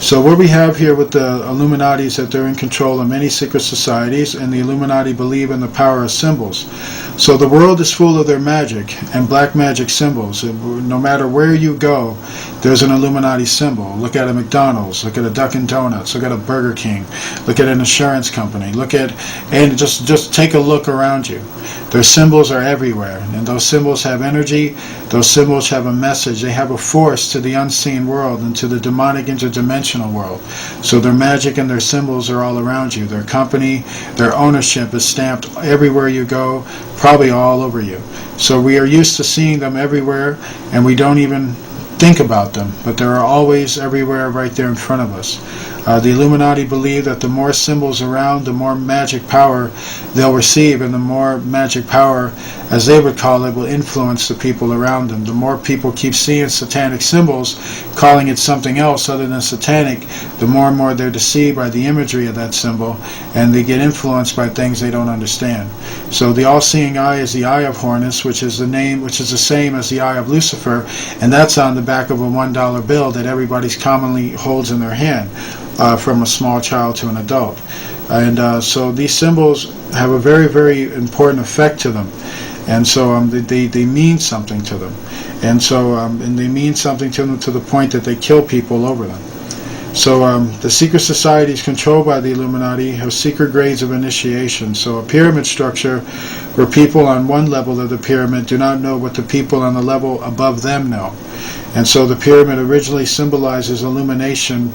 So what we have here with the Illuminati is that they're in control of many secret societies, and the Illuminati believe in the power of symbols. So the world is full of their magic and black magic symbols. No matter where you go, there's an Illuminati symbol. Look at a McDonald's, look at a Dunkin' Donuts, look at a Burger King, look at an insurance company, and just take a look around you. Their symbols are everywhere, and those symbols have energy, those symbols have a message, they have a force to the unseen world and to the demonic interdimensional world. So their magic and their symbols are all around you. Their company, their ownership is stamped everywhere you go, probably all over you. So we are used to seeing them everywhere, and we don't even think about them, but they're always everywhere right there in front of us. The Illuminati believe that the more symbols around, the more magic power they'll receive, and the more magic power, as they would call it, will influence the people around them. The more people keep seeing satanic symbols, calling it something else other than satanic, the more and more they're deceived by the imagery of that symbol, and they get influenced by things they don't understand. So the all-seeing eye is the eye of Horus, which is the same as the eye of Lucifer, and that's on the back of a $1 bill that everybody commonly holds in their hand. From a small child to an adult. And so these symbols have a very, very important effect to them. And so they mean something to them. And so and they mean something to them to the point that they kill people over them. So the secret societies controlled by the Illuminati have secret grades of initiation. So a pyramid structure where people on one level of the pyramid do not know what the people on the level above them know. And so the pyramid originally symbolizes illumination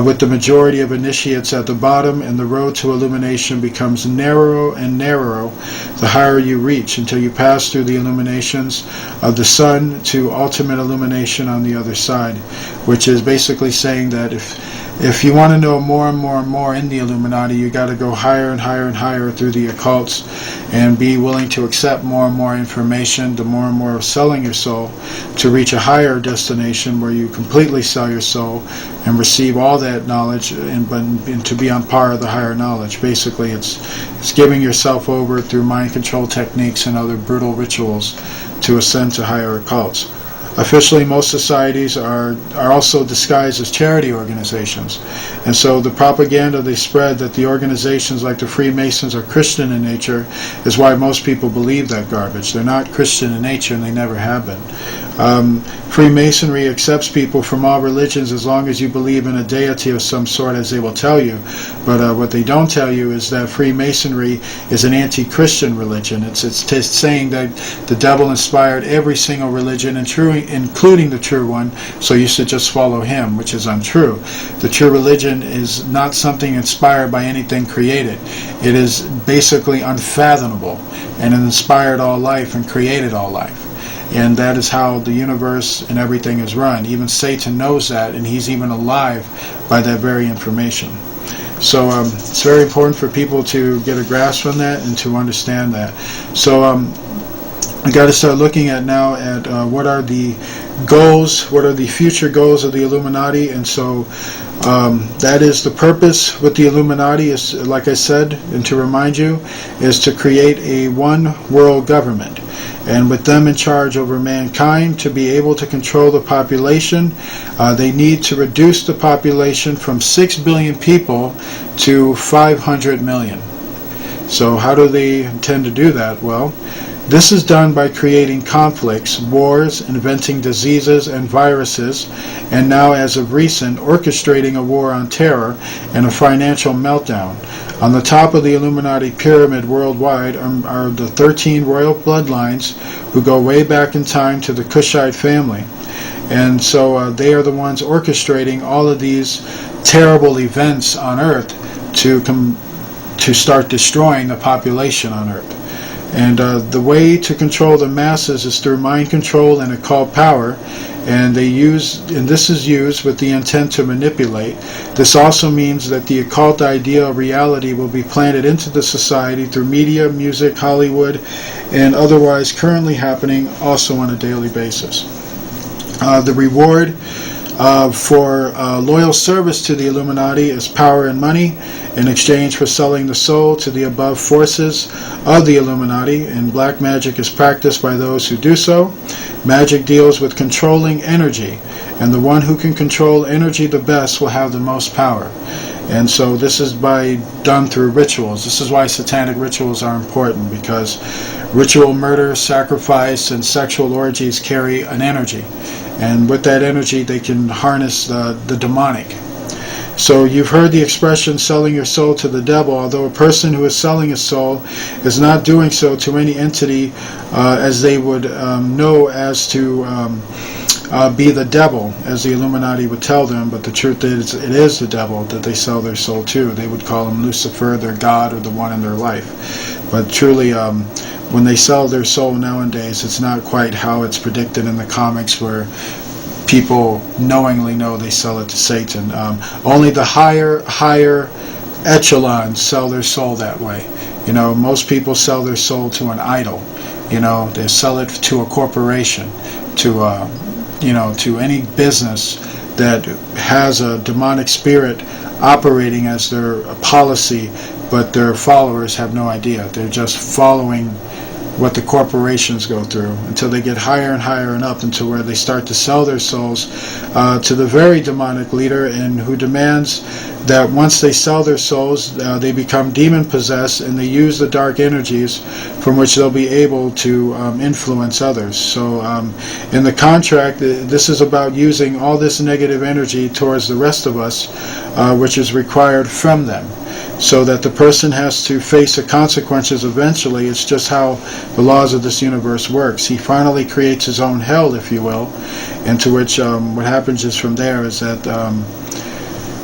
with the majority of initiates at the bottom, and the road to illumination becomes narrower and narrower the higher you reach until you pass through the illuminations of the sun to ultimate illumination on the other side, which is basically saying that if you want to know more and more and more in the Illuminati, you got to go higher and higher and higher through the occults and be willing to accept more and more information, the more and more of selling your soul to reach a higher destination where you completely sell your soul and receive all that knowledge and to be on par with the higher knowledge. Basically, it's giving yourself over through mind control techniques and other brutal rituals to ascend to higher occults. Officially, most societies are also disguised as charity organizations. And so the propaganda they spread that the organizations like the Freemasons are Christian in nature is why most people believe that garbage. They're not Christian in nature, and they never have been. Freemasonry accepts people from all religions as long as you believe in a deity of some sort, as they will tell you. But what they don't tell you is that Freemasonry is an anti-Christian religion. It's saying that the devil inspired every single religion, including the true one, so you should just follow him, which is untrue. The true religion is not something inspired by anything created. It is basically unfathomable, and it inspired all life and created all life. And that is how the universe and everything is run. Even Satan knows that, and he's even alive by that very information. So it's very important for people to get a grasp on that and to understand that. So we got to start looking at now at what are the goals, what are the future goals of the Illuminati. And so that is the purpose with the Illuminati, is, like I said, and to remind you, is to create a one world government, and with them in charge over mankind, to be able to control the population. They need to reduce the population from 6 billion people to 500 million. So how do they intend to do that? Well, this is done by creating conflicts, wars, inventing diseases and viruses, and now, as of recent, orchestrating a war on terror and a financial meltdown. On the top of the Illuminati pyramid worldwide are the 13 royal bloodlines who go way back in time to the Kushite family. And so they are the ones orchestrating all of these terrible events on Earth to start destroying the population on Earth. And the way to control the masses is through mind control and occult power, and this is used with the intent to manipulate. This also means that the occult idea of reality will be planted into the society through media, music, Hollywood, and otherwise currently happening also on a daily basis. The reward for loyal service to the Illuminati is power and money in exchange for selling the soul to the above forces of the Illuminati, and black magic is practiced by those who do so. Magic deals with controlling energy, and the one who can control energy the best will have the most power. And so this is done through rituals. This is why satanic rituals are important, because ritual murder, sacrifice, and sexual orgies carry an energy. And with that energy, they can harness the demonic. So you've heard the expression selling your soul to the devil, although a person who is selling his soul is not doing so to any entity as they would know as to be the devil, as the Illuminati would tell them, but the truth is it is the devil that they sell their soul to. They would call him Lucifer, their god, or the one in their life. But truly, when they sell their soul nowadays, it's not quite how it's predicted in the comics, where people knowingly know they sell it to Satan. Only the higher echelons sell their soul that way. You know, most people sell their soul to an idol. You know, they sell it to a corporation, to to any business that has a demonic spirit operating as their policy, but their followers have no idea. They're just following what the corporations go through until they get higher and higher and up until where they start to sell their souls to the very demonic leader, and who demands that once they sell their souls, they become demon possessed, and they use the dark energies from which they'll be able to influence others. So in the contract, this is about using all this negative energy towards the rest of us, which is required from them, so that the person has to face the consequences eventually. It's just how the laws of this universe works. He finally creates his own hell, if you will, into which what happens is from there is that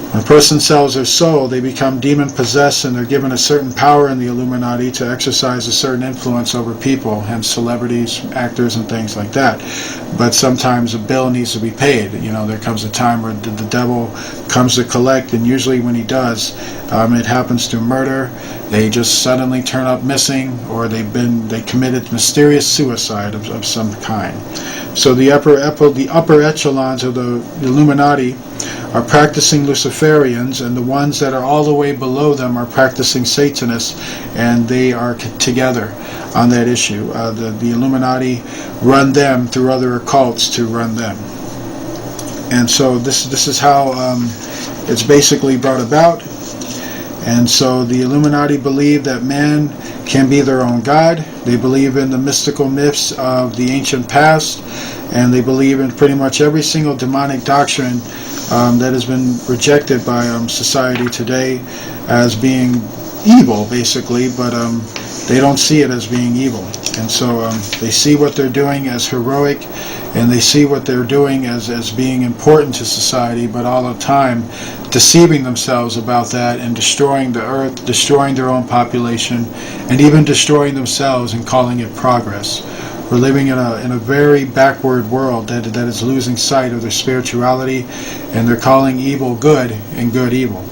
when a person sells their soul, they become demon possessed, and they're given a certain power in the Illuminati to exercise a certain influence over people, hence celebrities, actors, and things like that. But sometimes a bill needs to be paid. You know, there comes a time where the devil comes to collect, and usually when he does, it happens through murder. They just suddenly turn up missing, or they committed mysterious suicide of some kind. So the upper echelons of the Illuminati are practicing Luciferians, and the ones that are all the way below them are practicing Satanists, and they are together on that issue. The Illuminati run them through other occults to run them. And so this is how it's basically brought about. And so the Illuminati believe that man can be their own god. They believe in the mystical myths of the ancient past, and they believe in pretty much every single demonic doctrine that has been rejected by society today as being evil, basically, but they don't see it as being evil. And so they see what they're doing as heroic, and they see what they're doing as being important to society, but all the time deceiving themselves about that and destroying the earth, destroying their own population, and even destroying themselves and calling it progress. We're living in a very backward world that is losing sight of their spirituality, and they're calling evil good and good evil.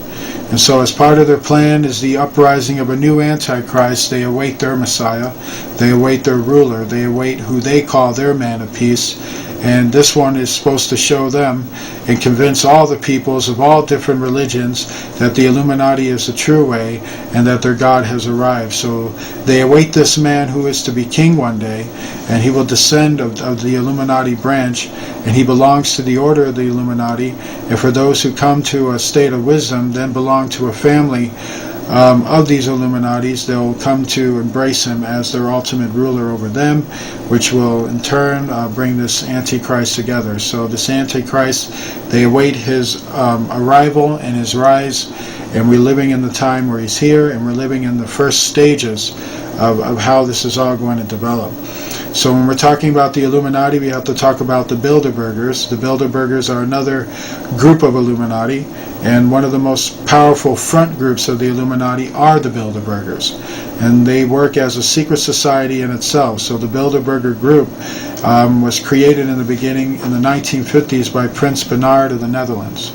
And so as part of their plan is the uprising of a new Antichrist. They await their Messiah, they await their ruler, they await who they call their man of peace. And this one is supposed to show them and convince all the peoples of all different religions that the Illuminati is the true way and that their God has arrived. So they await this man who is to be king one day, and he will descend of the Illuminati branch, and he belongs to the order of the Illuminati. And for those who come to a state of wisdom, then belong to a family of these Illuminatis, they'll come to embrace him as their ultimate ruler over them, which will in turn bring this Antichrist together. So this Antichrist, they await his arrival and his rise, and we're living in the time where he's here, and we're living in the first stages of how this is all going to develop. So when we're talking about the Illuminati, we have to talk about the Bilderbergers. The Bilderbergers are another group of Illuminati, and one of the most powerful front groups of the Illuminati are the Bilderbergers. And they work as a secret society in itself. So the Bilderberger group was created in the beginning in the 1950s by Prince Bernhard of the Netherlands.